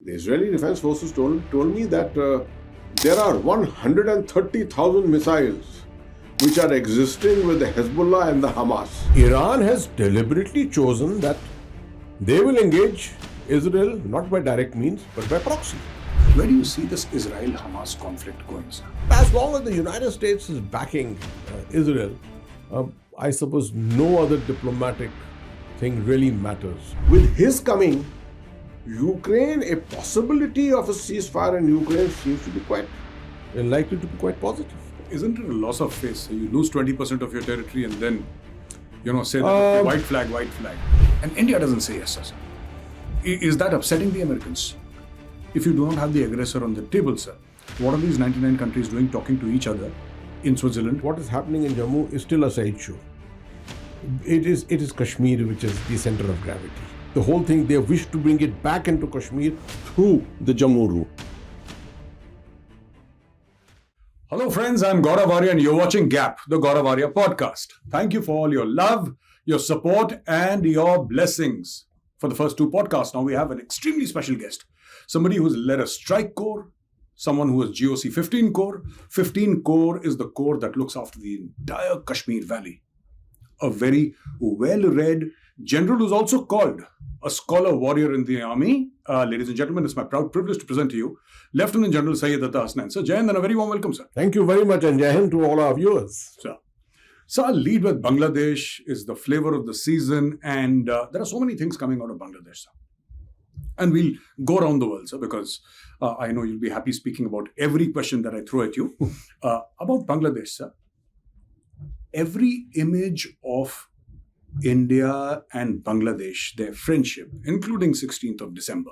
the Israeli Defense Forces told me that there are 130,000 missiles which are existing with the Hezbollah and the Hamas. Iran has deliberately chosen that they will engage Israel not by direct means but by proxy. Where do you see this Israel-Hamas conflict going, sir? As long as the United States is backing Israel, I suppose no other diplomatic thing really matters. With his coming, Ukraine, a possibility of a ceasefire in Ukraine seems to be likely to be quite positive. Isn't it a loss of face? So you lose 20% of your territory and then, say that white flag. And India doesn't say yes, sir. Is that upsetting the Americans? If you do not have the aggressor on the table, sir, what are these 99 countries doing talking to each other in Switzerland? What is happening in Jammu is still a sideshow. It is Kashmir which is the center of gravity. The whole thing, they wish to bring it back into Kashmir through the Jammu route. Hello friends, I'm Gaurav Arya and you're watching Gap, the Gaurav Arya podcast. Thank you for all your love, your support and your blessings. For the first two podcasts, now we have an extremely special guest. Somebody who's led a strike corps, someone who has GOC 15 Corps. 15 Corps is the corps that looks after the entire Kashmir Valley. A very well-read general who's also called a scholar warrior in the army. Ladies and gentlemen, it's my proud privilege to present to you Lieutenant General Syed Hasnain. Sir, Jai Hind and a very warm welcome, sir. Thank you very much and Jai Hind to all our viewers. So I'll lead with Bangladesh is the flavor of the season and there are so many things coming out of Bangladesh, sir. And we'll go around the world, sir, because I know you'll be happy speaking about every question that I throw at you. About Bangladesh, sir, every image of India and Bangladesh, their friendship, including 16th of December,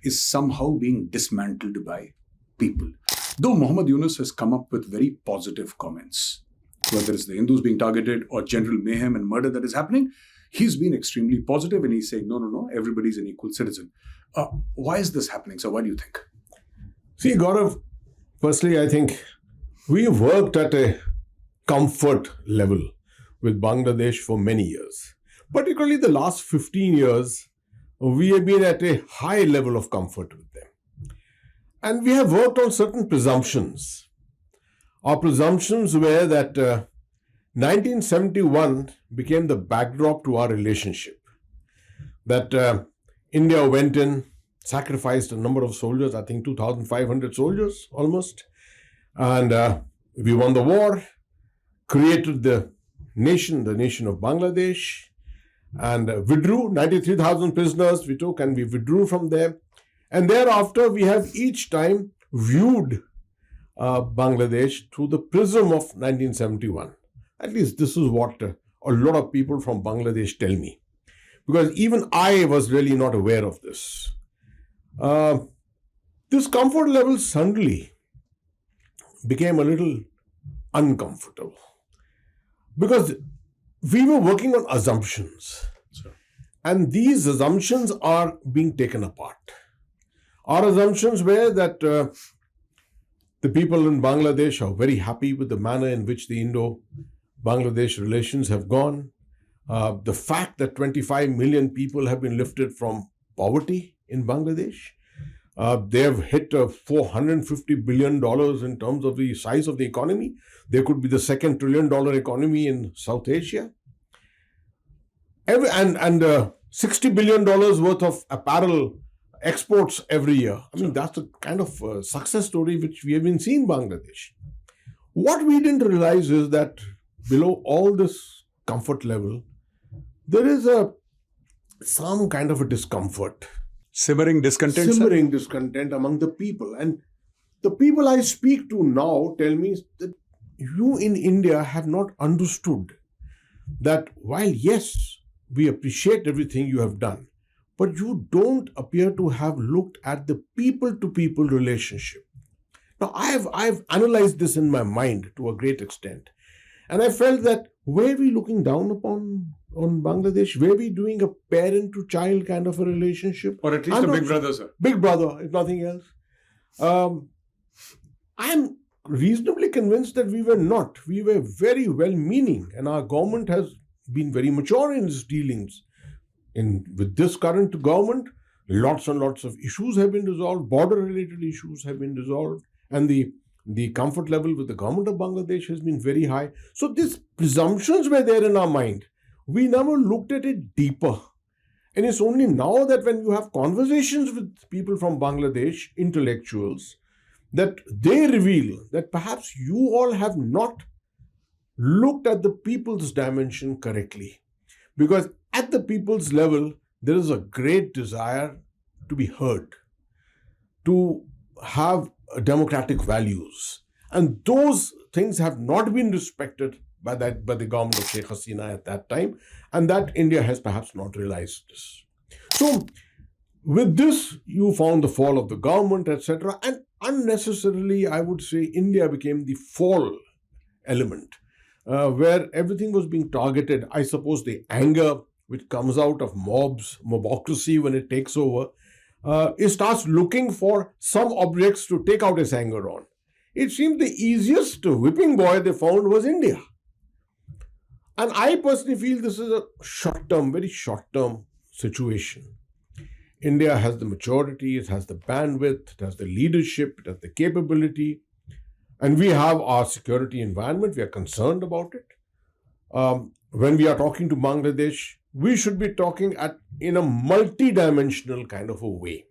is somehow being dismantled by people. Though Muhammad Yunus has come up with very positive comments, whether it's the Hindus being targeted or general mayhem and murder that is happening, he's been extremely positive and he's saying, no, everybody's an equal citizen. Why is this happening, sir? Why do you think? See, Gaurav, firstly, I think we worked at a comfort level with Bangladesh for many years. Particularly the last 15 years, we have been at a high level of comfort with them. And we have worked on certain presumptions. Our presumptions were that 1971 became the backdrop to our relationship. That India went in, sacrificed a number of soldiers, I think 2,500 soldiers almost. And we won the war, created the nation of Bangladesh, and withdrew. 93,000 prisoners we took and we withdrew from there. And thereafter, we have each time viewed Bangladesh through the prism of 1971. At least this is what a lot of people from Bangladesh tell me. Because even I was really not aware of this. This comfort level suddenly became a little uncomfortable. Because we were working on assumptions. Sure. And these assumptions are being taken apart. Our assumptions were that the people in Bangladesh are very happy with the manner in which the Indo-Bangladesh relations have gone. The fact that 25 million people have been lifted from poverty in Bangladesh. They have hit $450 billion in terms of the size of the economy. They could be the second $1 trillion economy in South Asia. And $60 billion worth of apparel exports every year. I mean, that's the kind of success story which we have been seeing in Bangladesh. What we didn't realize is that below all this comfort level, there is some kind of a discomfort. Simmering discontent among the people. And the people I speak to now tell me that you in India have not understood that while yes, we appreciate everything you have done, but you don't appear to have looked at the people-to-people relationship. Now, I've analyzed this in my mind to a great extent. And I felt that were we looking down upon Bangladesh? Were we doing a parent-to-child kind of a relationship? Or at least a big brother, sir. Big brother, if nothing else. I'm reasonably convinced that we were not. We were very well-meaning, and our government has been very mature in its dealings. With this current government, Lots and lots of issues have been resolved, border-related issues have been resolved, and the comfort level with the government of Bangladesh has been very high. So these presumptions were there in our mind. We never looked at it deeper. And it's only now that when you have conversations with people from Bangladesh, intellectuals, that they reveal that perhaps you all have not looked at the people's dimension correctly. Because at the people's level, there is a great desire to be heard, to have democratic values. And those things have not been respected by the government of Sheikh Hasina at that time, and that India has perhaps not realized this. So, with this, you found the fall of the government, etc. And unnecessarily, I would say, India became the fall element, where everything was being targeted. I suppose the anger which comes out of mobocracy when it takes over, it starts looking for some objects to take out its anger on. It seemed the easiest whipping boy they found was India. And I personally feel this is a short-term, very short-term situation. India has the maturity, it has the bandwidth, it has the leadership, it has the capability, and we have our security environment. We are concerned about it. When we are talking to Bangladesh, we should be talking in a multi-dimensional kind of a way.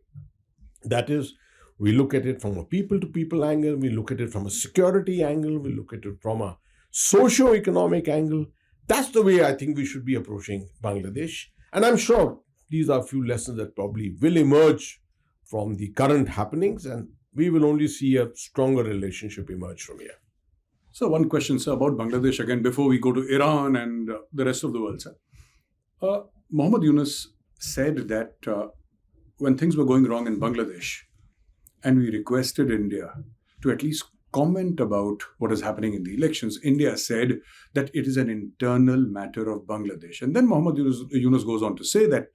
That is, we look at it from a people-to-people angle, we look at it from a security angle, we look at it from a socio-economic angle. That's the way I think we should be approaching Bangladesh. And I'm sure these are a few lessons that probably will emerge from the current happenings, and we will only see a stronger relationship emerge from here. So one question, sir, about Bangladesh again, before we go to Iran and the rest of the world, sir. Muhammad Yunus said that when things were going wrong in Bangladesh, and we requested India to at least comment about what is happening in the elections, India said that it is an internal matter of Bangladesh. And then Muhammad Yunus goes on to say that,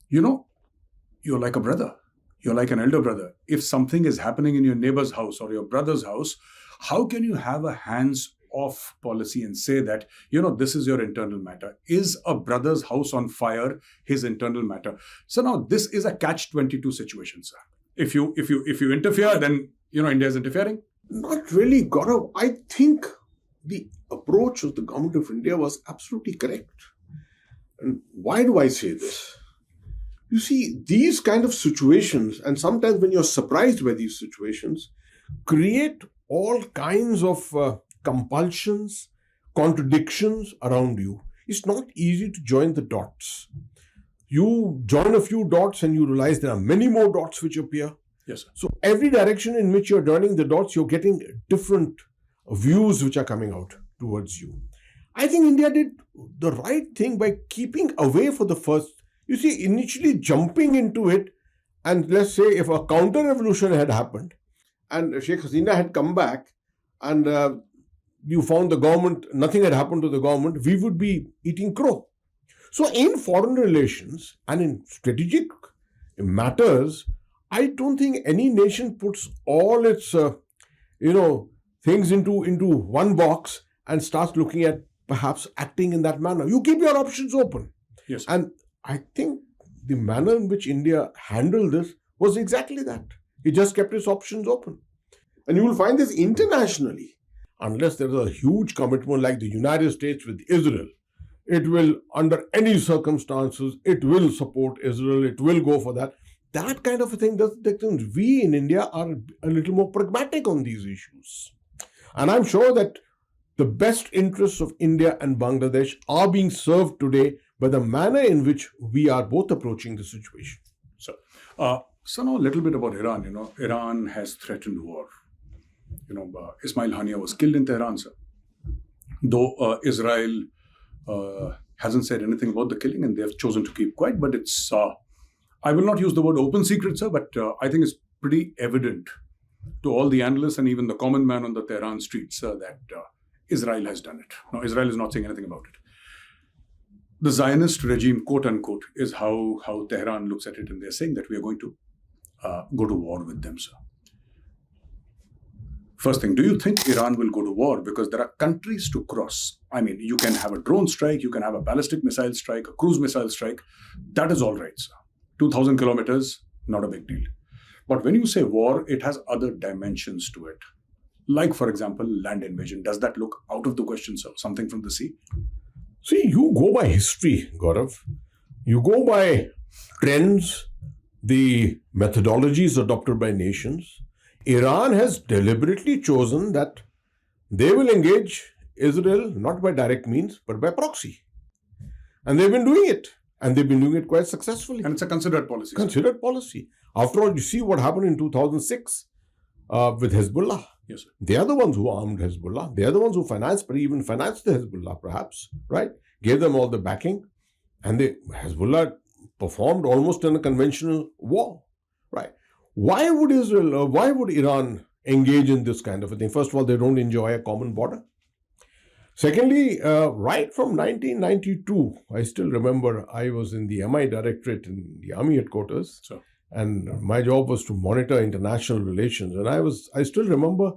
you're like a brother. You're like an elder brother. If something is happening in your neighbor's house or your brother's house, how can you have a hands-off policy and say that, this is your internal matter? Is a brother's house on fire his internal matter? So now this is a catch-22 situation, sir. If you interfere, then, India is interfering. Not really, Gaurav. I think the approach of the government of India was absolutely correct. And why do I say this? You see, these kind of situations, and sometimes when you're surprised by these situations, create all kinds of compulsions, contradictions around you. It's not easy to join the dots. You join a few dots and you realize there are many more dots which appear. Yes, sir. So every direction in which you're joining the dots, you're getting different views which are coming out towards you. I think India did the right thing by keeping away for the first. You see, initially jumping into it, and let's say if a counter-revolution had happened and Sheikh Hasina had come back and you found the government, nothing had happened to the government, we would be eating crow. So in foreign relations and in strategic matters, I don't think any nation puts all its, things into one box and starts looking at perhaps acting in that manner. You keep your options open. Yes. And I think the manner in which India handled this was exactly that. It just kept its options open. And you will find this internationally. Unless there is a huge commitment like the United States with Israel, it will, under any circumstances, it will support Israel. It will go for that. That kind of a thing does. We in India are a little more pragmatic on these issues. And I'm sure that the best interests of India and Bangladesh are being served today by the manner in which we are both approaching the situation. So now a little bit about Iran. Iran has threatened war. Ismail Haniyeh was killed in Tehran, sir. Though Israel hasn't said anything about the killing and they have chosen to keep quiet, but it's, I will not use the word open secret, sir, but I think it's pretty evident to all the analysts and even the common man on the Tehran streets that Israel has done it. Now, Israel is not saying anything about it. The Zionist regime, quote unquote, is how Tehran looks at it, and they're saying that we are going to go to war with them, sir. First thing, do you think Iran will go to war? Because there are countries to cross. I mean, you can have a drone strike, you can have a ballistic missile strike, a cruise missile strike. That is all right, sir. 2,000 kilometers, not a big deal. But when you say war, it has other dimensions to it. Like, for example, land invasion. Does that look out of the question, sir? Something from the sea? See, you go by history, Gaurav. You go by trends, the methodologies adopted by nations. Iran has deliberately chosen that they will engage Israel not by direct means, but by proxy. And they've been doing it. And they've been doing it quite successfully. And it's a considered policy. Considered policy. After all, you see what happened in 2006 with Hezbollah. Yes, sir. They are the ones who armed Hezbollah. They are the ones who financed the Hezbollah, perhaps, right? Gave them all the backing. And Hezbollah performed almost in a conventional war, right? Why would Iran engage in this kind of a thing? First of all, they don't enjoy a common border. Secondly, right from 1992, I still remember I was in the MI directorate in the army headquarters. Sure. And my job was to monitor international relations. And I still remember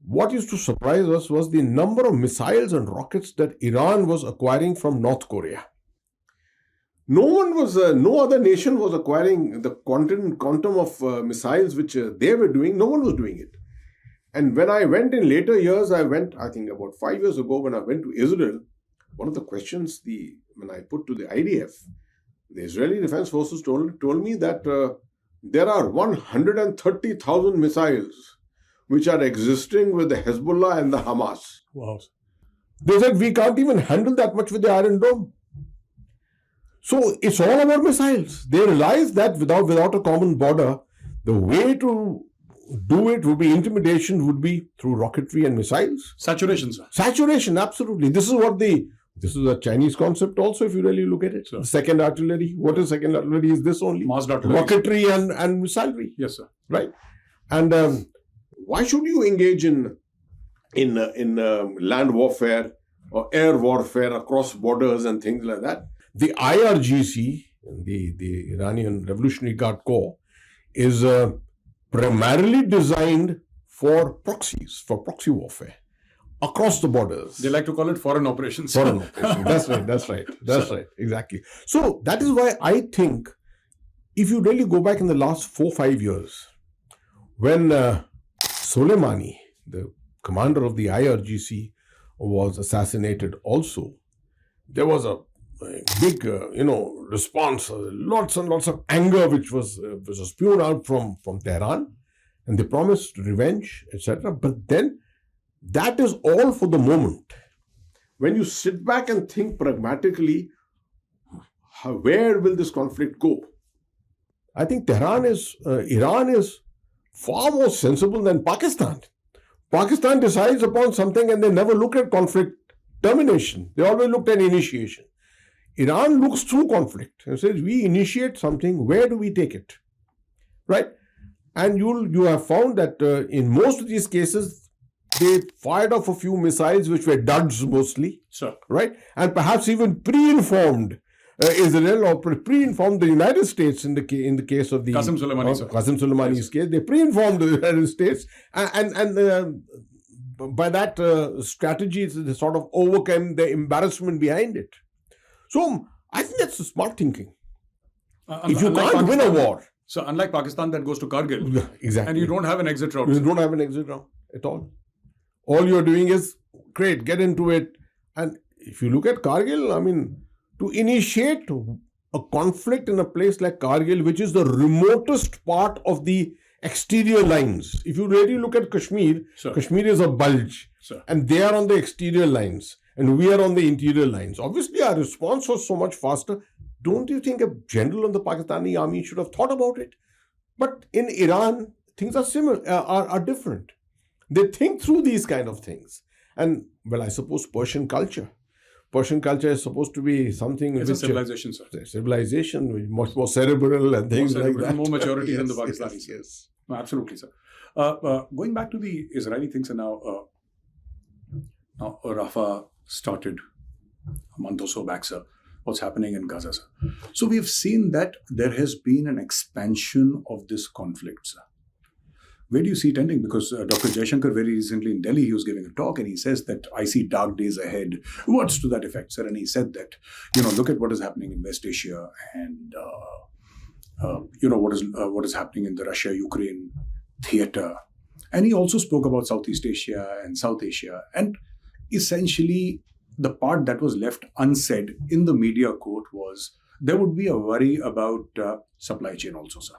what used to surprise us was the number of missiles and rockets that Iran was acquiring from North Korea. No other nation was acquiring the quantum of missiles which they were doing. No one was doing it. And when I went in later years, I think about 5 years ago, when I went to Israel, one of the questions when I put to the IDF, the Israeli Defense Forces told me that there are 130,000 missiles which are existing with the Hezbollah and the Hamas. Wow. They said, we can't even handle that much with the Iron Dome. So it's all about missiles. They realize that without a common border, the way to do it would be intimidation, would be through rocketry and missiles. Saturation, sir. Saturation, absolutely. This is a Chinese concept also, if you really look at it. Sure. Second artillery. What is second artillery? Is this only? Massed artillery. Rocketry and missilery. Yes, sir. Right. And why should you engage in land warfare or air warfare across borders and things like that? The IRGC, the Iranian Revolutionary Guard Corps, is primarily designed for proxies, for proxy warfare across the borders. They like to call it foreign operations. Foreign operations. That's right. Exactly. So that is why I think if you really go back in the last 4-5 years, when Soleimani, the commander of the IRGC, was assassinated also, there was a big, response, lots and lots of anger which was spewed out from Tehran, and they promised revenge, etc. But then that is all for the moment. When you sit back and think pragmatically, where will this conflict go? I think Iran is far more sensible than Pakistan. Pakistan decides upon something and they never look at conflict termination. They always looked at initiation. Iran looks through conflict and says, we initiate something, where do we take it? Right? And you have found that in most of these cases, they fired off a few missiles which were duds mostly. Sure. Right? And perhaps even pre-informed Israel or pre-informed the United States in the case of the Qasem Soleimani's case. They pre-informed the United States and by that strategy, they sort of overcame the embarrassment behind it. So I think that's smart thinking. If you can't win a war. So unlike Pakistan that goes to Kargil. Exactly. And you don't have an exit route. You don't have an exit route at all. All you're doing is, great, get into it. And if you look at Kargil, I mean, to initiate a conflict in a place like Kargil, which is the remotest part of the exterior lines. If you really look at Kashmir, Sure. Kashmir is a bulge. Sure. And they are on the exterior lines. And we are on the interior lines. Obviously, our response was so much faster. Don't you think a general in the Pakistani army should have thought about it? But in Iran, things are similar, are different. They think through these kind of things. And, well, I suppose Persian culture is supposed to be something It's a civilization, sir. Civilization, much more cerebral and things like that. More maturity than the Pakistanis. Yes. No, absolutely, sir. Going back to the Israeli things, and now Rafah started a month or so back, sir. What's happening in Gaza, sir? So we've seen that there has been an expansion of this conflict, sir. Where do you see it ending? Because Dr. Jaishankar very recently in Delhi, he was giving a talk and he says that I see dark days ahead. What's to that effect, sir? And he said that, look at what is happening in West Asia and what is happening in the Russia-Ukraine theater. And he also spoke about Southeast Asia and South Asia. And essentially, the part that was left unsaid in the media court was there would be a worry about supply chain also, sir.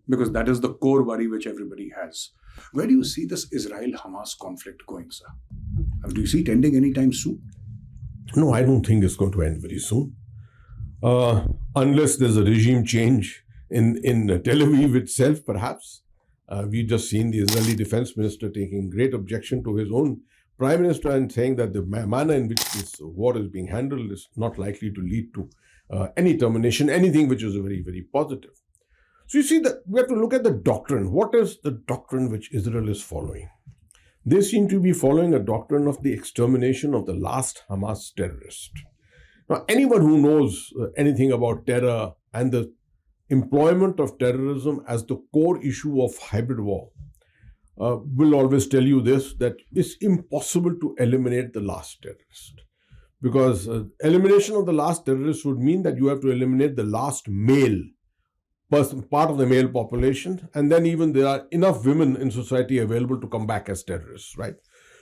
Because that is the core worry which everybody has. Where do you see this Israel-Hamas conflict going, sir? Do you see it ending anytime soon? No, I don't think it's going to end very soon. Unless there's a regime change in Tel Aviv itself, perhaps. We've just seen the Israeli defense minister taking great objection to his own prime minister and saying that the manner in which this war is being handled is not likely to lead to any termination, anything which is very, very positive. So you see that we have to look at the doctrine. What is the doctrine which Israel is following? They seem to be following a doctrine of the extermination of the last Hamas terrorist. Now, anyone who knows anything about terror and the employment of terrorism as the core issue of hybrid war will always tell you this, that it's impossible to eliminate the last terrorist. Because elimination of the last terrorist would mean that you have to eliminate the last male person, part of the male population, and then even there are enough women in society available to come back as terrorists, right?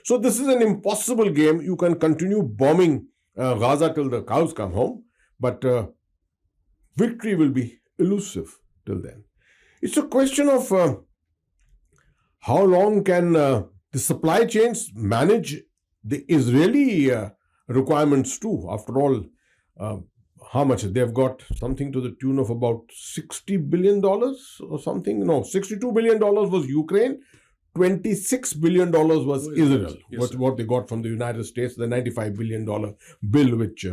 So this is an impossible game. You can continue bombing Gaza till the cows come home, but victory will be elusive till then. It's a question of how long can the supply chains manage the Israeli requirements too. After all, how much? They've got something to the tune of about $60 billion or something. No, $62 billion was Ukraine. $26 billion was Israel, yes, what they got from the United States, the $95 billion bill which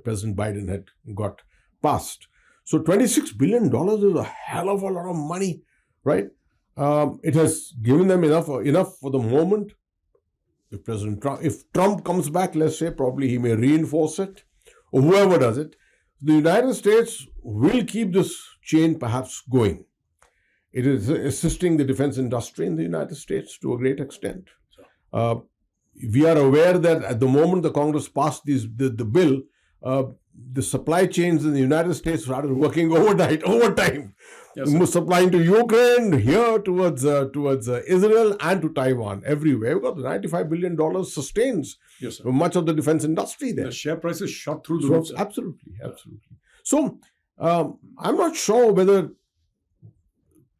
President Biden had got passed. So $26 billion is a hell of a lot of money, right? It has given them enough for the moment. If Trump comes back, let's say, probably he may reinforce it, or whoever does it. The United States will keep this chain perhaps going. It is assisting the defense industry in the United States to a great extent. We are aware that at the moment the Congress passed the bill, the supply chains in the United States started working overtime. Yes, supplying to Ukraine, here towards Israel and to Taiwan, everywhere. We've got the $95 billion sustains much of the defense industry there. The share prices shot through the roof. Absolutely. So, I'm not sure whether,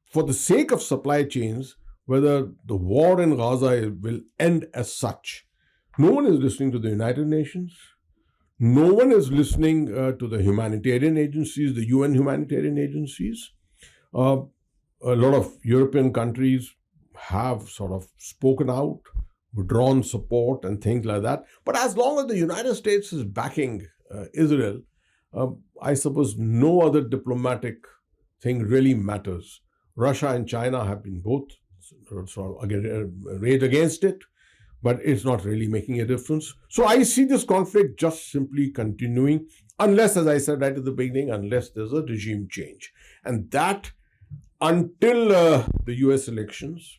for the sake of supply chains, whether the war in Gaza will end as such. No one is listening to the United Nations. No one is listening to the humanitarian agencies, the UN humanitarian agencies. A lot of European countries have sort of spoken out, withdrawn support and things like that. But as long as the United States is backing Israel, I suppose no other diplomatic thing really matters. Russia and China have been both sort of rage against it, but it's not really making a difference. So I see this conflict just simply continuing, unless, as I said right at the beginning, unless there's a regime change. And that, until the US elections,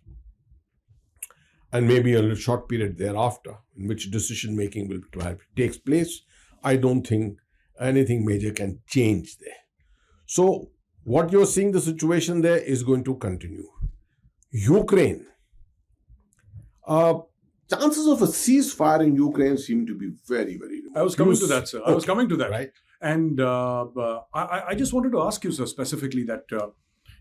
and maybe a short period thereafter, in which decision-making will take place, I don't think anything major can change there. So what you're seeing, the situation there is going to continue. Ukraine. Chances of a ceasefire in Ukraine seem to be very, very low. I was coming to that, sir. I was coming to that. Right. And I just wanted to ask you, sir, specifically that,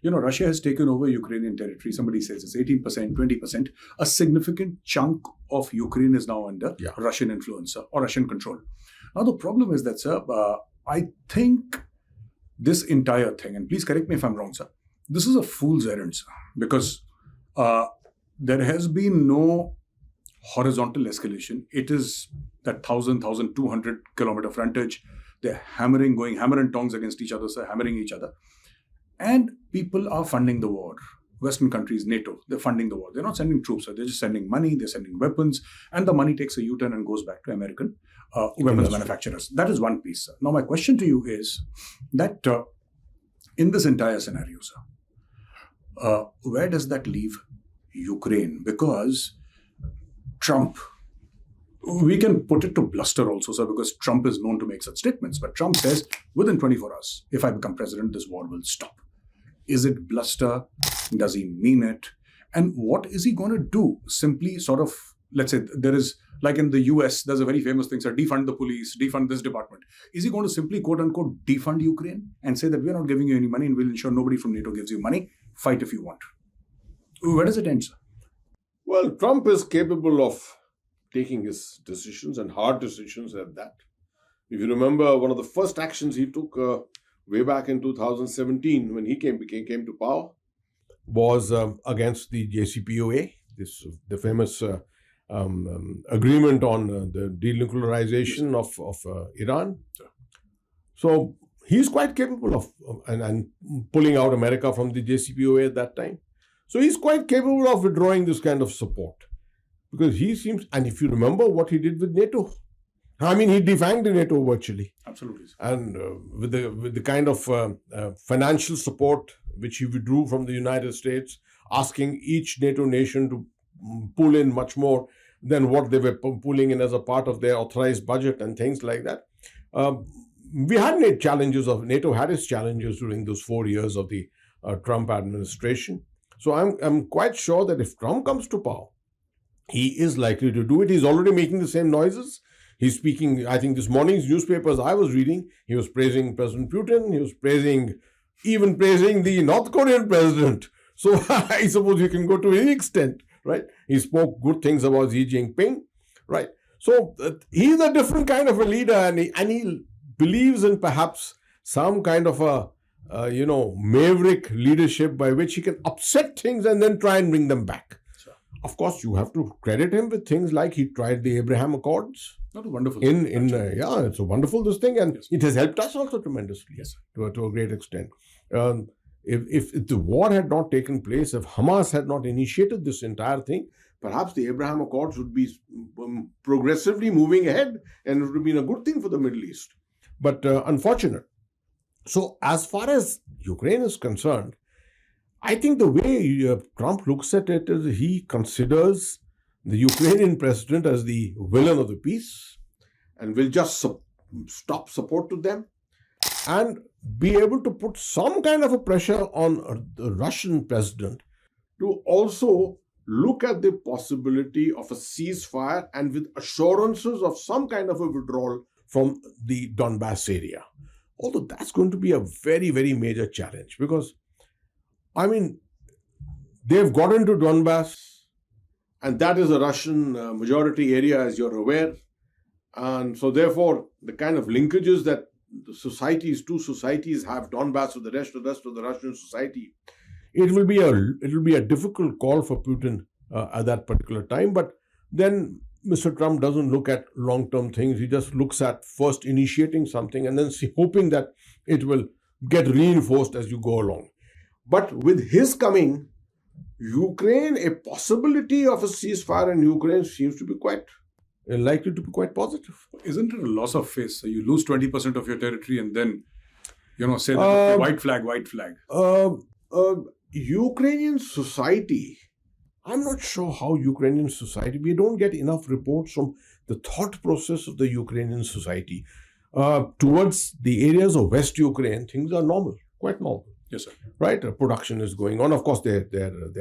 Russia has taken over Ukrainian territory. Somebody says it's 18%, 20%. A significant chunk of Ukraine is now under Russian influence or Russian control. Now, the problem is that, sir, I think this entire thing, and please correct me if I'm wrong, sir, this is a fool's errand, sir, because there has been no horizontal escalation. It is that 1,200 kilometer frontage. They're going hammer and tongs against each other, sir, hammering each other. And people are funding the war. Western countries, NATO, they're funding the war. They're not sending troops, sir. They're just sending money, they're sending weapons, and the money takes a U-turn and goes back to American weapons manufacturers. That is one piece, sir. Now, my question to you is that in this entire scenario, sir, where does that leave Ukraine? Because Trump, we can put it to bluster also, sir, because Trump is known to make such statements. But Trump says, within 24 hours, if I become president, this war will stop. Is it bluster? Does he mean it? And what is he going to do? Simply sort of, let's say there is, like in the US, there's a very famous thing, sir, defund the police, defund this department. Is he going to simply, quote unquote, defund Ukraine and say that we're not giving you any money and we'll ensure nobody from NATO gives you money? Fight if you want. Where does it end, sir? Well, Trump is capable of taking his decisions, and hard decisions at that. If you remember, one of the first actions he took way back in 2017 when he came to power was against the JCPOA, the famous agreement on the denuclearization of Iran. So he's quite capable of and pulling out America from the JCPOA at that time. So he's quite capable of withdrawing this kind of support, because he seems, and if you remember what he did with NATO, I mean, he defanged NATO virtually. Absolutely. And with the kind of financial support which he withdrew from the United States, asking each NATO nation to pull in much more than what they were pulling in as a part of their authorized budget and things like that. We had NATO had its challenges during those 4 years of the Trump administration. So I'm quite sure that if Trump comes to power, he is likely to do it. He's already making the same noises. He's speaking, I think this morning's newspapers I was reading, he was praising President Putin, he was even praising the North Korean president. So I suppose you can go to any extent, right? He spoke good things about Xi Jinping, right? So he's a different kind of a leader, and he believes in perhaps some kind of a maverick leadership by which he can upset things and then try and bring them back. Sure. Of course, you have to credit him with things like he tried the Abraham Accords. Not a wonderful Yeah, it's a wonderful this thing, and yes, it has helped us also tremendously, yes, to a great extent. If the war had not taken place, if Hamas had not initiated this entire thing, perhaps the Abraham Accords would be progressively moving ahead, and it would have been a good thing for the Middle East. But unfortunate. So as far as Ukraine is concerned, I think the way Trump looks at it is he considers the Ukrainian president as the villain of the piece and will just stop support to them and be able to put some kind of a pressure on the Russian president to also look at the possibility of a ceasefire and with assurances of some kind of a withdrawal from the Donbass area. Although that's going to be a very, very major challenge, because, I mean, they've got into Donbass, and that is a Russian majority area, as you're aware. And so, therefore, the kind of linkages that the two societies have, Donbass with the rest of the Russian society, it will be a difficult call for Putin at that particular time. But then Mr. Trump doesn't look at long-term things. He just looks at first initiating something and then hoping that it will get reinforced as you go along. But with his coming, Ukraine, a possibility of a ceasefire in Ukraine seems to be likely to be quite positive. Isn't it a loss of face? So you lose 20% of your territory and then, say that white flag. Ukrainian society, I'm not sure how Ukrainian society, we don't get enough reports from the thought process of the Ukrainian society. Towards the areas of West Ukraine, things are normal, quite normal. Yes, sir. Right? Production is going on. Of course, their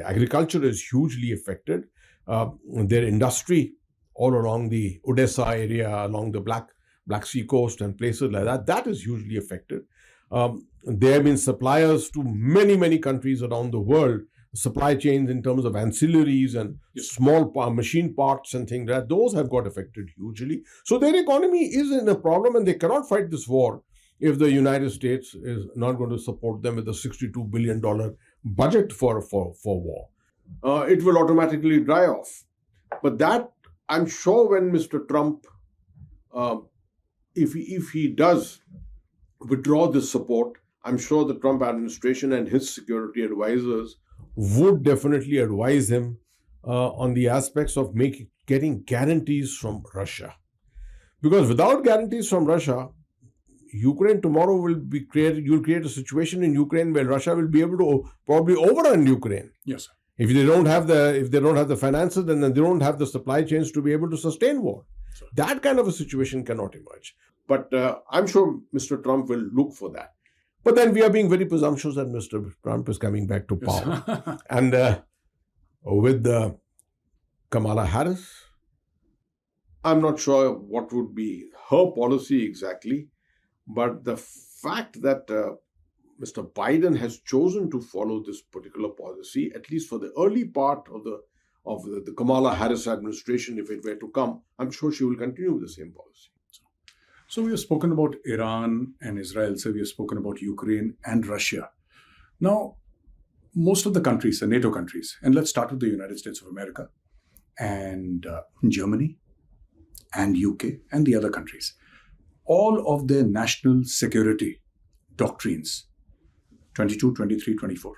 agriculture is hugely affected. Their industry all along the Odessa area, along the Black Sea coast and places like that is hugely affected. They have been suppliers to many, many countries around the world. Supply chains in terms of ancillaries and small machine parts and things like that, those have got affected hugely. So their economy is in a problem, and they cannot fight this war if the United States is not going to support them with a $62 billion budget for war. It will automatically dry off. But that, I'm sure, when Mr. Trump, if he does withdraw this support, I'm sure the Trump administration and his security advisors would definitely advise him on the aspects of getting guarantees from Russia. Because without guarantees from Russia, Ukraine tomorrow you'll create a situation in Ukraine where Russia will be able to probably overrun Ukraine. Yes, sir. If they don't have the finances, then they don't have the supply chains to be able to sustain war. Sure. That kind of a situation cannot emerge. But I'm sure Mr. Trump will look for that. But then we are being very presumptuous that Mr. Trump is coming back to power. And with Kamala Harris, I'm not sure what would be her policy exactly, but the fact that Mr. Biden has chosen to follow this particular policy, at least for the early part of the Kamala Harris administration, if it were to come, I'm sure she will continue with the same policy. So we have spoken about Iran and Israel, so we have spoken about Ukraine and Russia. Now, most of the countries, the NATO countries, and let's start with the United States of America and Germany and UK and the other countries, all of their national security doctrines, 22, 23, 24,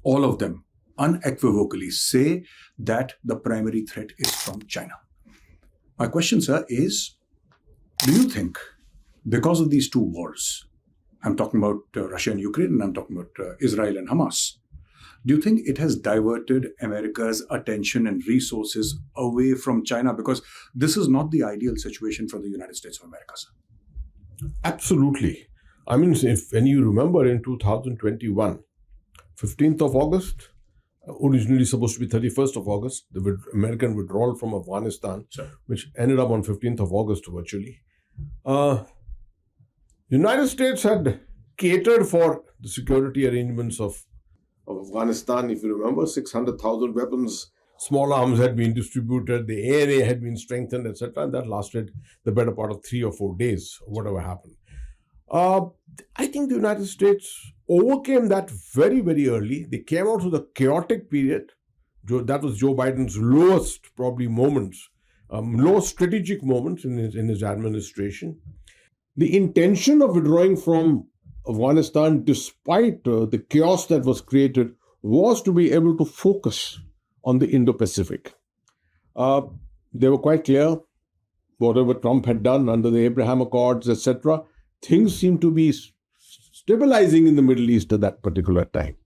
all of them unequivocally say that the primary threat is from China. My question, sir, is, do you think because of these two wars, I'm talking about Russia and Ukraine, and I'm talking about Israel and Hamas, do you think it has diverted America's attention and resources away from China? Because this is not the ideal situation for the United States of America, sir. Absolutely. I mean, when you remember in 2021, 15th of August, originally supposed to be 31st of August, the American withdrawal from Afghanistan, which ended up on 15th of August virtually. United States had catered for the security arrangements of Afghanistan. If you remember, 600,000 weapons, small arms had been distributed, the ANA had been strengthened, etc. And that lasted the better part of 3 or 4 days, whatever happened. I think the United States overcame that very, very early. They came out of a chaotic period. That was Joe Biden's lowest, probably, moments, lowest strategic moments in his administration. The intention of withdrawing from Afghanistan, despite the chaos that was created, was to be able to focus on the Indo-Pacific. They were quite clear, whatever Trump had done under the Abraham Accords, etc., things seem to be stabilizing in the Middle East at that particular time.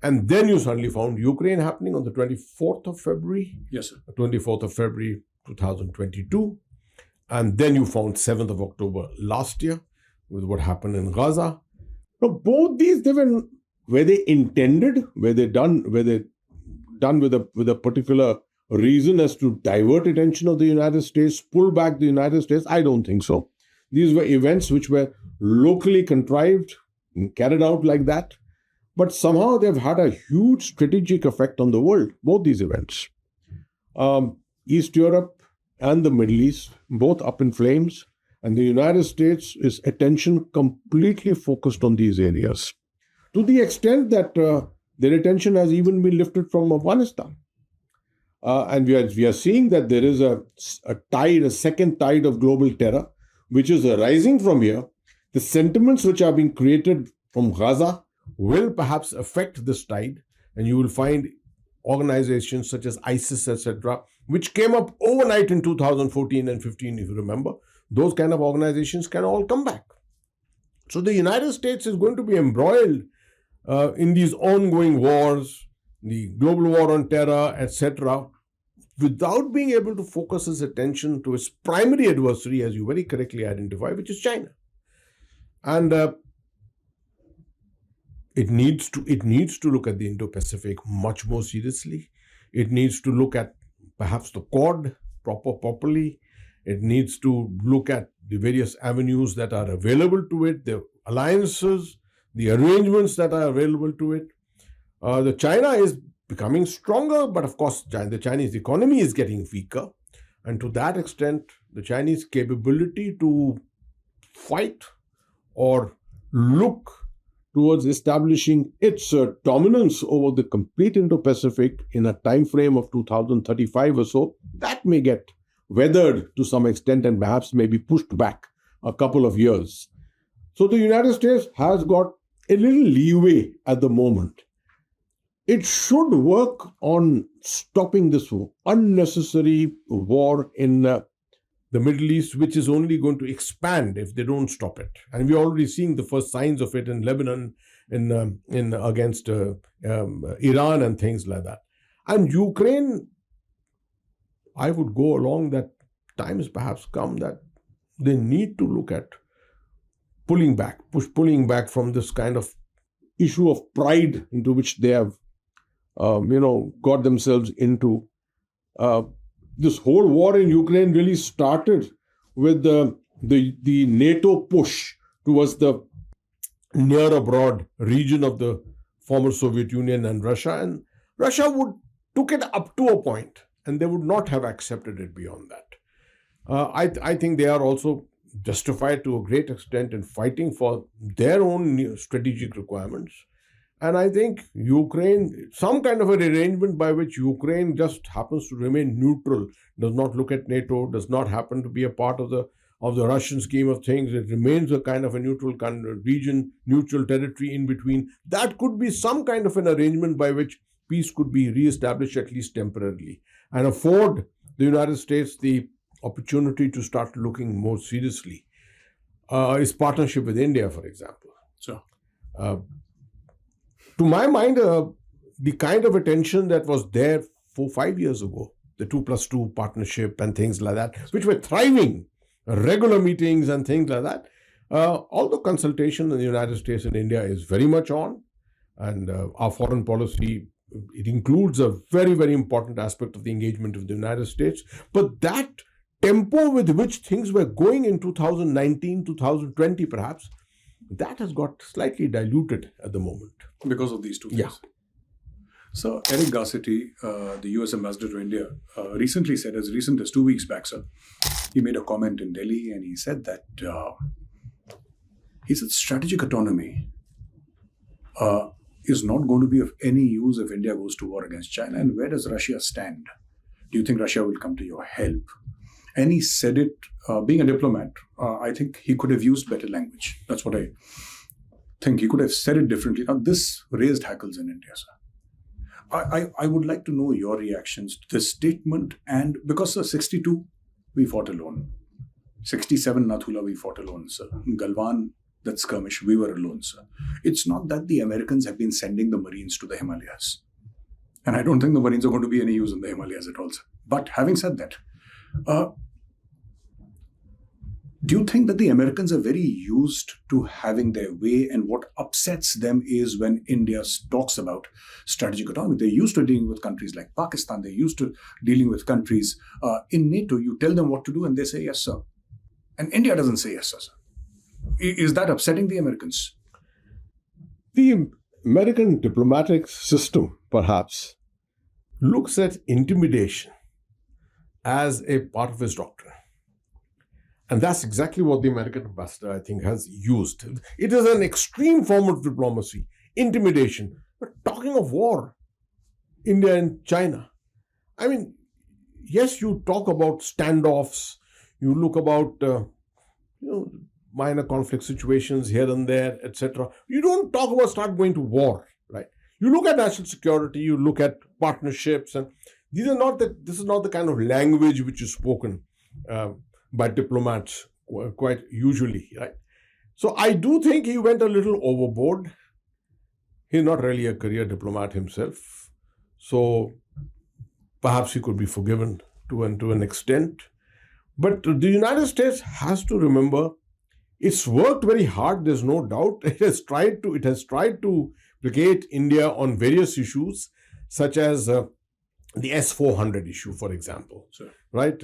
And then you suddenly found Ukraine happening on the 24th of February. Yes, sir. 24th of February, 2022. And then you found 7th of October last year with what happened in Gaza. Now, both these, were they intended? Were they done with a particular reason as to divert attention of the United States, pull back the United States? I don't think so. These were events which were locally contrived and carried out like that. But somehow they've had a huge strategic effect on the world, both these events. East Europe and the Middle East, both up in flames. And the United States' attention completely focused on these areas, to the extent that their attention has even been lifted from Afghanistan. And we are seeing that there is a second tide of global terror, which is arising from here. The sentiments which are being created from Gaza will perhaps affect this tide, and you will find organizations such as ISIS, etc., which came up overnight in 2014 and 15, if you remember. Those kind of organizations can all come back. So the United States is going to be embroiled in these ongoing wars, the global war on terror, etc., without being able to focus its attention to its primary adversary, as you very correctly identify, which is China. And it needs to look at the Indo-Pacific much more seriously. It needs to look at perhaps the Quad properly. It needs to look at the various avenues that are available to it, the alliances, the arrangements that are available to it. The China is becoming stronger, but of course, the Chinese economy is getting weaker. And to that extent, the Chinese capability to fight or look towards establishing its dominance over the complete Indo-Pacific in a time frame of 2035 or so, that may get weathered to some extent and perhaps may be pushed back a couple of years. So the United States has got a little leeway at the moment. It should work on stopping this unnecessary war in the Middle East, which is only going to expand if they don't stop it. And we're already seeing the first signs of it in Lebanon, against Iran and things like that. And Ukraine, I would go along that time has perhaps come that they need to look at pulling back from this kind of issue of pride into which they have, got themselves into. This whole war in Ukraine really started with the NATO push towards the near abroad region of the former Soviet Union and Russia took it up to a point, and they would not have accepted it beyond that. I think they are also justified to a great extent in fighting for their own strategic requirements. And I think Ukraine, some kind of an arrangement by which Ukraine just happens to remain neutral, does not look at NATO, does not happen to be a part of the Russian scheme of things. It remains a kind of a neutral region, neutral territory in between. That could be some kind of an arrangement by which peace could be re-established, at least temporarily, and afford the United States the opportunity to start looking more seriously. Its partnership with India, for example. Sure. To my mind, the kind of attention that was there 4-5 years ago, the 2+2 partnership and things like that, which were thriving, regular meetings and things like that, although consultation in the United States and India is very much on, and our foreign policy, it includes a very, very important aspect of the engagement of the United States. But that tempo with which things were going in 2019, 2020 perhaps, that has got slightly diluted at the moment. Because of these two things. Yeah. So Eric Garcetti, the US ambassador to India, recently said, as recent as 2 weeks back, sir, he made a comment in Delhi and he said that strategic autonomy is not going to be of any use if India goes to war against China. And where does Russia stand? Do you think Russia will come to your help? And he said it, being a diplomat, I think he could have used better language. That's what I think. He could have said it differently. Now, this raised hackles in India, sir. I would like to know your reactions to this statement. And because, sir, 62, we fought alone. 67, Nathula, we fought alone, sir. Galwan, that skirmish, we were alone, sir. It's not that the Americans have been sending the Marines to the Himalayas. And I don't think the Marines are going to be any use in the Himalayas at all, sir. But having said that, do you think that the Americans are very used to having their way, and what upsets them is when India talks about strategic autonomy? They're used to dealing with countries like Pakistan. They're used to dealing with countries in NATO. You tell them what to do and they say, yes, sir. And India doesn't say yes, sir. Is that upsetting the Americans? The American diplomatic system, perhaps, looks at intimidation as a part of its doctrine. And that's exactly what the American ambassador, I think, has used. It is an extreme form of diplomacy, intimidation. But talking of war, India and China, I mean, yes, you talk about standoffs, you look about, minor conflict situations here and there, etc. You don't talk about start going to war, right? You look at national security, you look at partnerships, and this is not the kind of language which is spoken by diplomats quite usually, right? So I do think he went a little overboard. He's not really a career diplomat himself, so perhaps he could be forgiven to an extent. But the United States has to remember, it's worked very hard, there's no doubt. It has tried to placate India on various issues, such as the S-400 issue, for example. Sure. Right?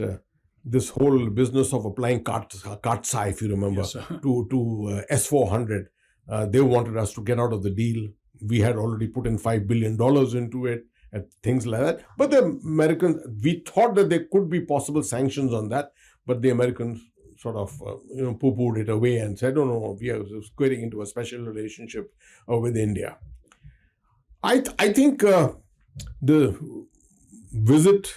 This whole business of applying Katsai, if you remember, yes, to S-400. They wanted us to get out of the deal. We had already put in $5 billion into it and things like that. But the Americans, we thought that there could be possible sanctions on that, but the Americans sort of poo-pooed it away and said, no, we are squaring into a special relationship with India. I think the visit,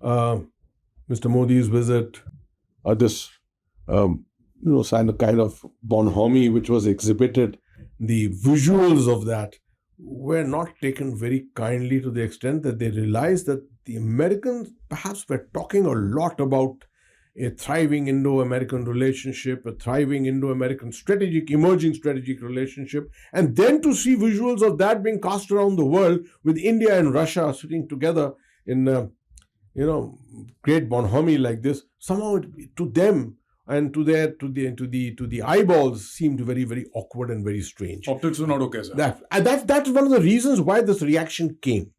Mr. Modi's visit, this kind of bonhomie which was exhibited, the visuals of that were not taken very kindly, to the extent that they realized that the Americans perhaps were talking a lot about a thriving Indo-American relationship, a thriving Indo-American emerging strategic relationship, and then to see visuals of that being cast around the world with India and Russia sitting together in, great bonhomie like this, somehow to them, and to the eyeballs seemed very, very awkward and very strange. Optics were not okay, sir. That's one of the reasons why this reaction came.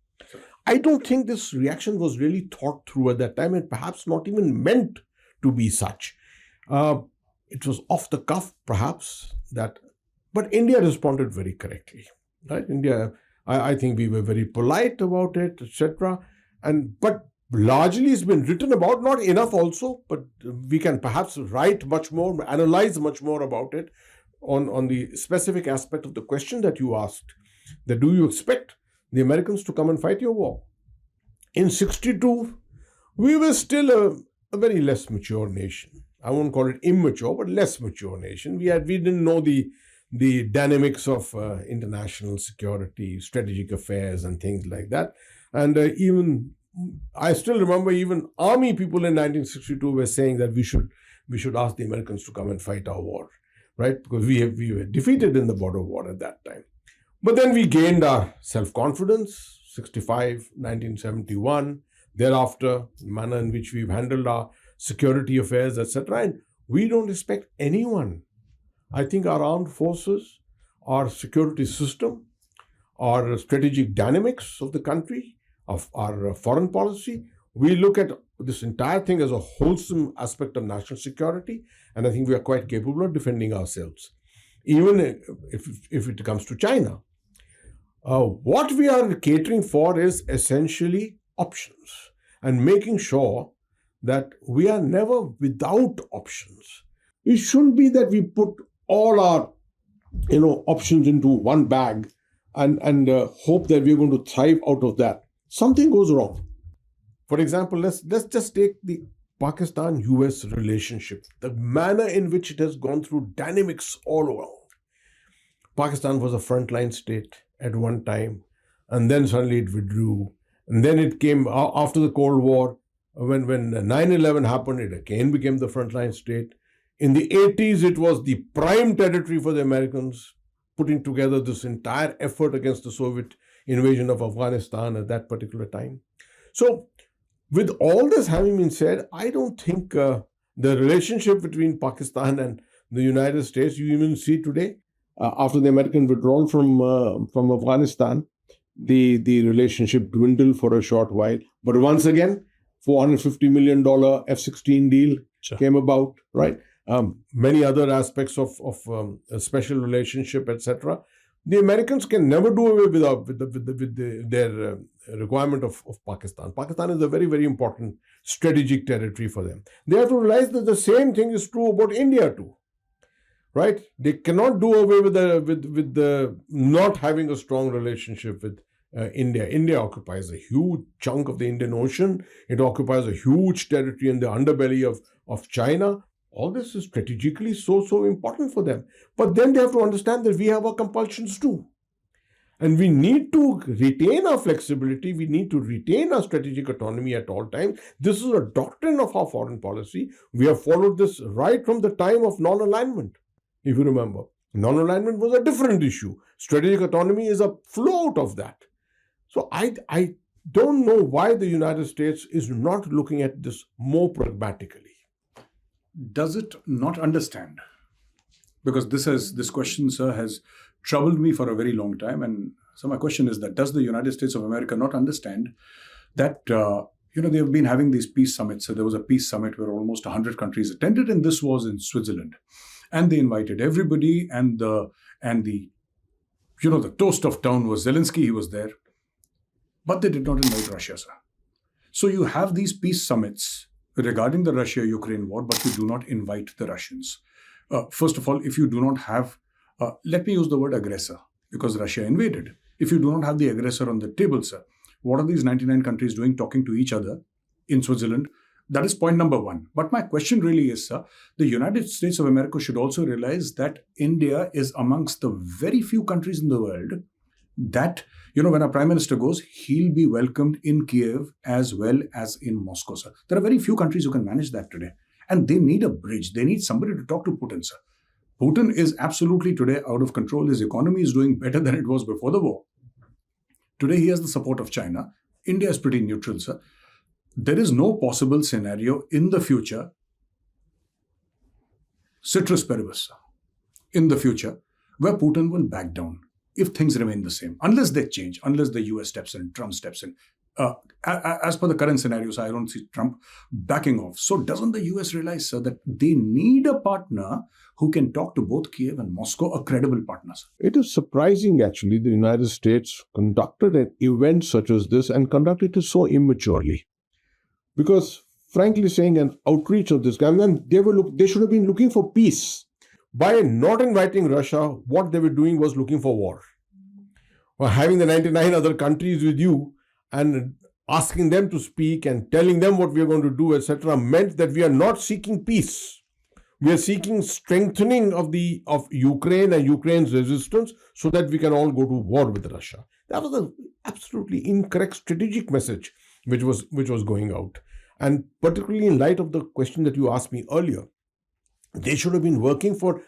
I don't think this reaction was really thought through at that time, and perhaps not even meant to be such. It was off the cuff, perhaps, but India responded very correctly. Right? India, I think we were very polite about it, etc. But largely it's been written about, not enough also, but we can perhaps write much more, analyze much more about it on the specific aspect of the question that you asked. That do you expect the Americans to come and fight your war? In 1962, we were still a very less mature nation. I won't call it immature, but less mature nation. We didn't know the dynamics of international security, strategic affairs, and things like that. And I still remember even army people in 1962 were saying that we should ask the Americans to come and fight our war, right? Because we were defeated in the border war at that time. But then we gained our self-confidence, 1965, 1971, thereafter, the manner in which we've handled our security affairs, etc. And we don't expect anyone. I think our armed forces, our security system, our strategic dynamics of the country, of our foreign policy, we look at this entire thing as a wholesome aspect of national security, and I think we are quite capable of defending ourselves, even if it comes to China. What we are catering for is essentially options and making sure that we are never without options. It shouldn't be that we put all our options into one bag and hope that we're going to thrive out of that. Something goes wrong. For example, let's just take the Pakistan-US relationship, the manner in which it has gone through dynamics all around. Pakistan was a frontline state at one time, and then suddenly it withdrew. And then it came after the Cold War, when 9/11 happened, it again became the frontline state. In the 80s, it was the prime territory for the Americans, putting together this entire effort against the Soviet invasion of Afghanistan at that particular time. So, with all this having been said, I don't think the relationship between Pakistan and the United States, you even see today, after the American withdrawal from Afghanistan, the relationship dwindled for a short while. But once again, $450 million F-16 deal came about, right? Many other aspects of a special relationship, etc. The Americans can never do away with their requirement of Pakistan. Pakistan is a very, very important strategic territory for them. They have to realize that the same thing is true about India too, right? They cannot do away with the not having a strong relationship with India. India occupies a huge chunk of the Indian Ocean. It occupies a huge territory in the underbelly of China. All this is strategically so important for them. But then they have to understand that we have our compulsions too. And we need to retain our flexibility. We need to retain our strategic autonomy at all times. This is a doctrine of our foreign policy. We have followed this right from the time of non-alignment, if you remember. Non-alignment was a different issue. Strategic autonomy is a flow out of that. So I don't know why the United States is not looking at this more pragmatically. Does it not understand? Because this question, sir, has troubled me for a very long time. And so my question is that does the United States of America not understand that, they've been having these peace summits. So there was a peace summit where almost 100 countries attended, and this was in Switzerland. And they invited everybody, and the toast of town was Zelensky. He was there. But they did not invite Russia, sir. So you have these peace summits regarding the Russia-Ukraine war, but you do not invite the Russians. First of all, if you do not have, let me use the word aggressor, because Russia invaded. If you do not have the aggressor on the table, sir, what are these 99 countries doing talking to each other in Switzerland? That is point number one. But my question really is, sir, the United States of America should also realize that India is amongst the very few countries in the world that, when our Prime Minister goes, he'll be welcomed in Kiev as well as in Moscow, sir. There are very few countries who can manage that today. And they need a bridge. They need somebody to talk to Putin, sir. Putin is absolutely today out of control. His economy is doing better than it was before the war. Today, he has the support of China. India is pretty neutral, sir. There is no possible scenario in the future citrus paribus in the future where Putin will back down if things remain the same, unless they change, unless the US steps in, Trump steps in. As per the current scenarios, I don't see Trump backing off. So doesn't the US realize, sir, that they need a partner who can talk to both Kiev and Moscow, a credible partner, sir? It is surprising, actually, the United States conducted an event such as this and conducted it so immaturely. Because, frankly saying, an outreach of this kind, and they should have been looking for peace. By not inviting Russia, what they were doing was looking for war. Or having the 99 other countries with you and asking them to speak and telling them what we are going to do, etc., meant that we are not seeking peace. We are seeking strengthening of Ukraine and Ukraine's resistance so that we can all go to war with Russia. That was an absolutely incorrect strategic message which was going out. And particularly in light of the question that you asked me earlier, they should have been working for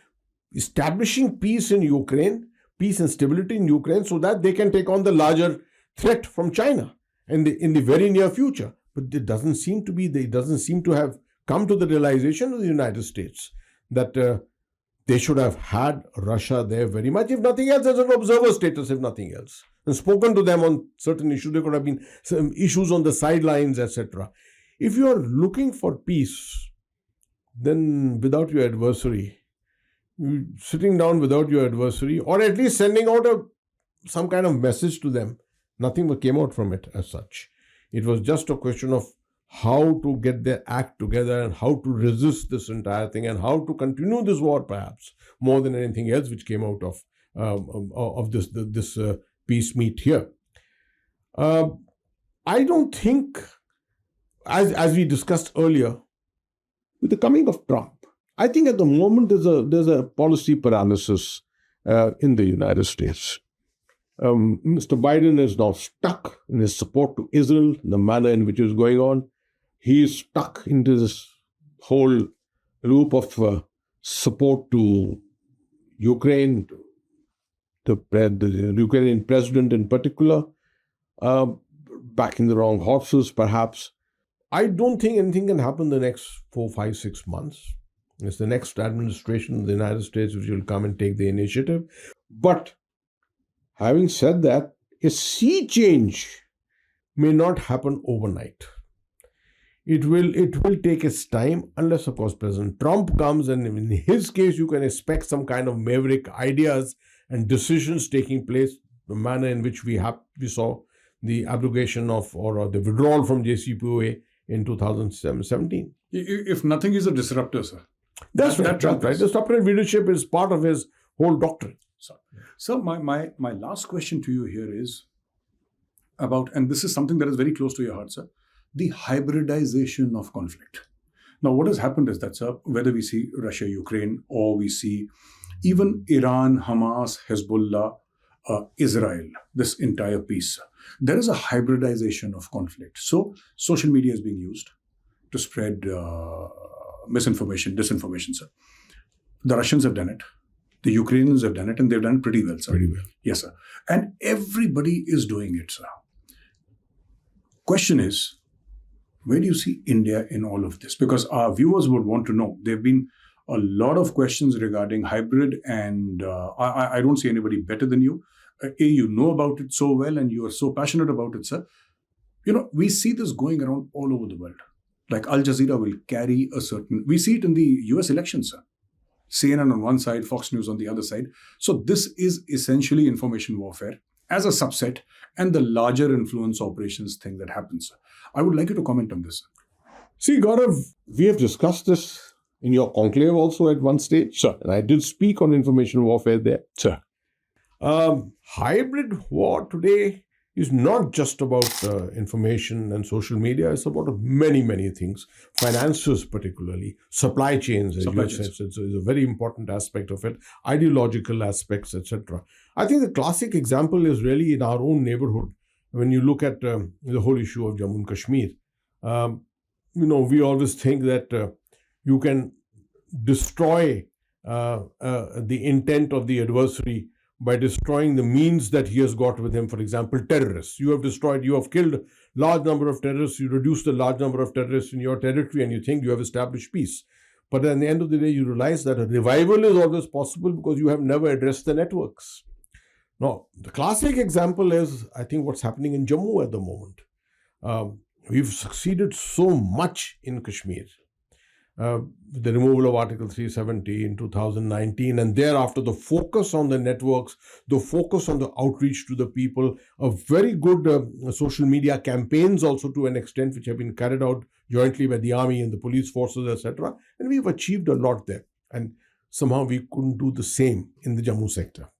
establishing peace in Ukraine, peace and stability in Ukraine, so that they can take on the larger threat from China in the very near future. But it doesn't seem to have come to the realization of the United States that they should have had Russia there very much, if nothing else, as an observer status, if nothing else, and spoken to them on certain issues. There could have been some issues on the sidelines, etc. If you are looking for peace, then without your adversary, sitting down without your adversary, or at least sending out some kind of message to them, nothing came out from it as such. It was just a question of how to get their act together and how to resist this entire thing and how to continue this war, perhaps more than anything else which came out of this peace meet here. I don't think, as we discussed earlier, with the coming of Trump, I think at the moment there's a policy paralysis in the United States. Mr. Biden is now stuck in his support to Israel, the manner in which it's going on. He is stuck into this whole loop of support to Ukraine, the Ukrainian president in particular, backing the wrong horses, perhaps. I don't think anything can happen in the next 4, 5, 6 months. It's the next administration of the United States which will come and take the initiative. But having said that, a sea change may not happen overnight. It will take its time, unless, of course, President Trump comes, and in his case, you can expect some kind of maverick ideas and decisions taking place, the manner in which we saw the abrogation of or the withdrawal from JCPOA in 2017. If nothing is a disruptor, sir. That's right. The disruptive leadership is part of his whole doctrine. So my last question to you here is about, and this is something that is very close to your heart, sir, the hybridization of conflict. Now, what has happened is that, sir, whether we see Russia, Ukraine, or we see even Iran, Hamas, Hezbollah, Israel, this entire piece, there is a hybridization of conflict. So social media is being used to spread misinformation, disinformation, sir. The Russians have done it. The Ukrainians have done it, and they've done it pretty well, sir. Pretty well. Yes, sir. And everybody is doing it, sir. Question is, where do you see India in all of this? Because our viewers would want to know. There have been a lot of questions regarding hybrid, and I don't see anybody better than you. You know about it so well, and you are so passionate about it, sir. You know, we see this going around all over the world. Like Al Jazeera will carry a certain... We see it in the US elections, sir. CNN on one side, Fox News on the other side. So this is essentially information warfare as a subset and the larger influence operations thing that happens. I would like you to comment on this. See, Gaurav, we have discussed this in your conclave also at one stage. Sure. And I did speak on information warfare there. Sure. Hybrid war today is not just about information and social media. It's about many, many things. Finances particularly, supply chains, as you said, it's a very important aspect of it, ideological aspects, etc. I think the classic example is really in our own neighborhood. When you look at the whole issue of Jammu and Kashmir, we always think that you can destroy the intent of the adversary by destroying the means that he has got with him. For example, terrorists. You have killed large number of terrorists, you reduced the large number of terrorists in your territory, and you think you have established peace. But at the end of the day, you realize that a revival is always possible because you have never addressed the networks. Now, the classic example is, I think, what's happening in Jammu at the moment. We've succeeded so much in Kashmir. The removal of Article 370 in 2019, and thereafter the focus on the networks, the focus on the outreach to the people, a very good social media campaigns also to an extent, which have been carried out jointly by the army and the police forces, etc. And we've achieved a lot there. And somehow we couldn't do the same in the Jammu sector.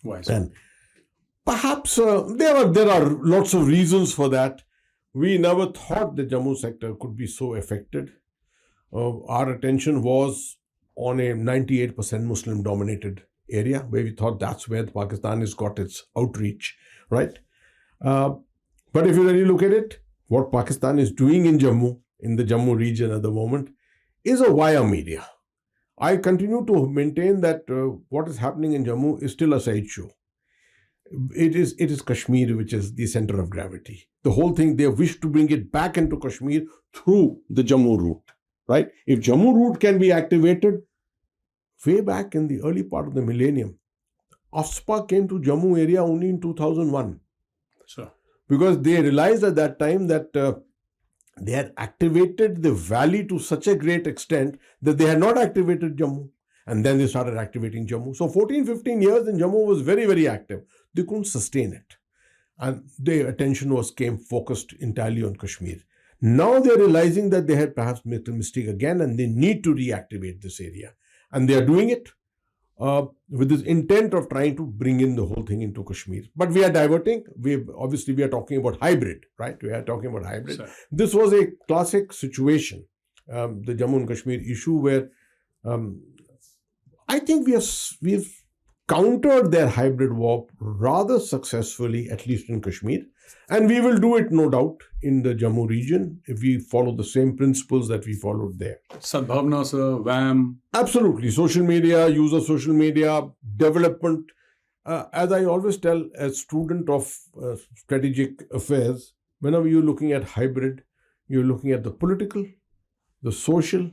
Why so? And perhaps there are lots of reasons for that. We never thought the Jammu sector could be so affected. Our attention was on a 98% Muslim dominated area where we thought that's where Pakistan has got its outreach, right? But if you really look at it, what Pakistan is doing in the Jammu region at the moment, is a via media. I continue to maintain that what is happening in Jammu is still a sideshow. It is Kashmir which is the center of gravity. The whole thing, they wish to bring it back into Kashmir through the Jammu route. Right? If Jammu route can be activated, way back in the early part of the millennium, AFSPA came to Jammu area only in 2001. Sure. Because they realized at that time that they had activated the valley to such a great extent that they had not activated Jammu. And then they started activating Jammu. So 14, 15 years in Jammu was very, very active. They couldn't sustain it. And their attention came focused entirely on Kashmir. Now they're realizing that they had perhaps made a mistake again and they need to reactivate this area. And they are doing it with this intent of trying to bring in the whole thing into Kashmir. But we are diverting. We are talking about hybrid, right? We are talking about hybrid. Sir. This was a classic situation, the Jammu and Kashmir issue, where I think we've countered their hybrid war rather successfully, at least in Kashmir. And we will do it, no doubt, in the Jammu region if we follow the same principles that we followed there. Sadbhavna, sir, VAM. Absolutely. Social media, use of social media, development. As I always tell a student of strategic affairs, whenever you're looking at hybrid, you're looking at the political, the social,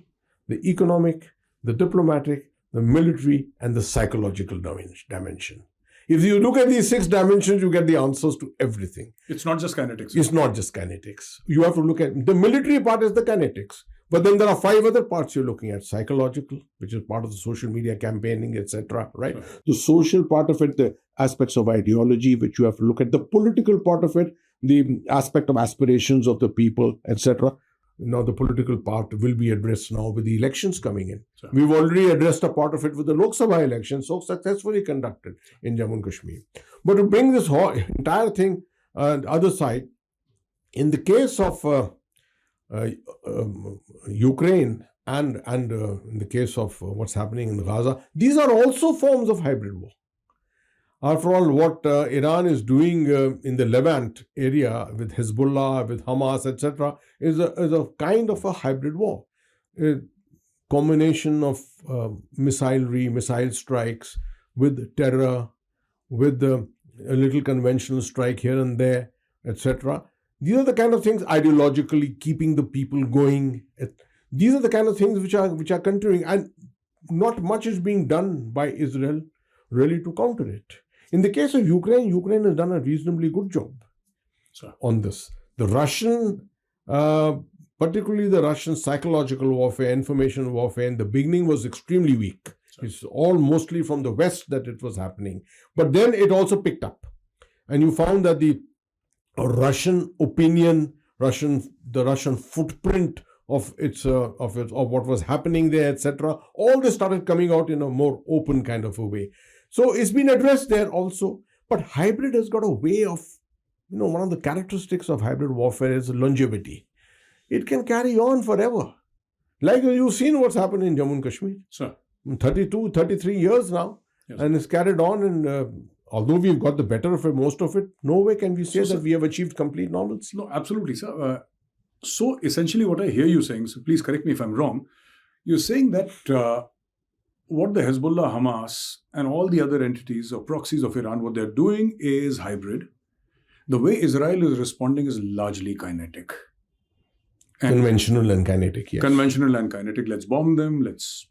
the economic, the diplomatic, the military, and the psychological dimension. If you look at these 6 dimensions, you get the answers to everything. It's not just kinetics. It's not just kinetics. You have to look at the military part is the kinetics. But then there are 5 other parts you're looking at. Psychological, which is part of the social media campaigning, etc. Right? Sure. The social part of it, the aspects of ideology, which you have to look at. The political part of it, the aspect of aspirations of the people, etc. Now the political part will be addressed now with the elections coming in. Sure. We've already addressed a part of it with the Lok Sabha elections, so successfully conducted in Jammu and Kashmir. But to bring this whole entire thing the other side, in the case of Ukraine and in the case of what's happening in Gaza, these are also forms of hybrid war. After all, what Iran is doing in the Levant area with Hezbollah, with Hamas, etc., is a kind of a hybrid war. A combination of missile strikes with terror, with a little conventional strike here and there, etc. These are the kind of things ideologically keeping the people going. These are the kind of things which are continuing, and not much is being done by Israel really to counter it. In the case of Ukraine has done a reasonably good job on this. The Russian, particularly the Russian psychological warfare, information warfare, in the beginning was extremely weak. It's all mostly from the West that it was happening. But then it also picked up. And you found that the Russian opinion, the Russian footprint of what was happening there, etc., all this started coming out in a more open kind of a way. So it's been addressed there also. But hybrid has got a way of, one of the characteristics of hybrid warfare is longevity. It can carry on forever. Like you've seen what's happened in Jammu and Kashmir. Sure. 32, 33 years now. Yes. And it's carried on. And although we've got the better of it, most of it, no way can we say that we have achieved complete normalcy. No, absolutely, sir. So essentially what I hear you saying, so please correct me if I'm wrong, you're saying that what the Hezbollah, Hamas, and all the other entities or proxies of Iran, what they're doing is hybrid. The way Israel is responding is largely kinetic. Conventional and kinetic, yes. Conventional and kinetic. Let's bomb them. Let's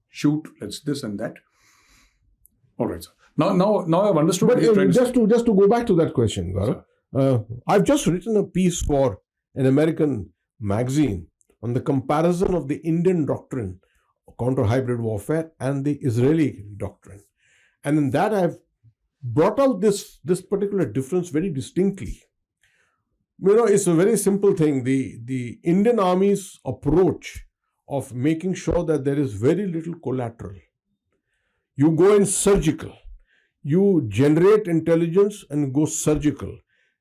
shoot. Let's this and that. All right, sir. Now I've understood. But what you're trying to say. just to go back to that question, Gaurav, I've just written a piece for an American magazine on the comparison of the Indian doctrine of counter-hybrid warfare and the Israeli doctrine. And in that I've brought out this particular difference very distinctly. It's a very simple thing. The Indian Army's approach of making sure that there is very little collateral. You go in surgical. You generate intelligence and go surgical.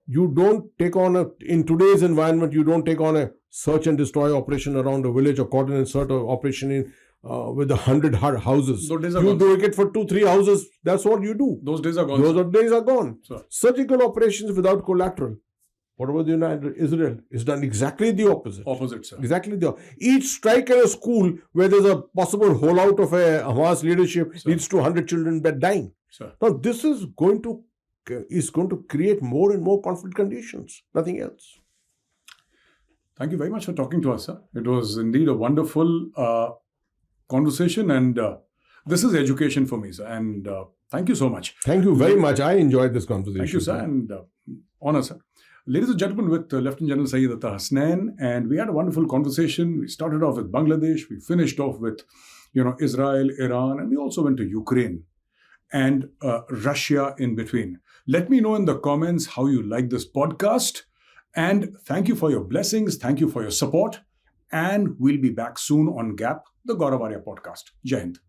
You don't take on in today's environment, you don't take on a search and destroy operation around a village or cordon insert operation with 100 houses. Those days are You gone. do it for 2-3 houses. That's what you do. Those days are gone. Those days are gone. Sir. Surgical operations without collateral. What about the United Israel? It's done exactly the opposite. Opposite, sir. Exactly each strike in a school where there's a possible holdout of a Hamas leadership leads to 100 children dying. Sir. Now this is going to create more and more conflict conditions. Nothing else. Thank you very much for talking to us, sir. It was indeed a wonderful conversation, and this is education for me, sir. And thank you so much. Thank you very much. I enjoyed this conversation. Thank you, sir, and honor, sir. Ladies and gentlemen, with Lieutenant General Syed Hasnain, and we had a wonderful conversation. We started off with Bangladesh, we finished off with, Israel, Iran, and we also went to Ukraine and Russia in between. Let me know in the comments how you like this podcast, and thank you for your blessings, thank you for your support, and we'll be back soon on GAP, the Gaurav Arya podcast. Jai Hind.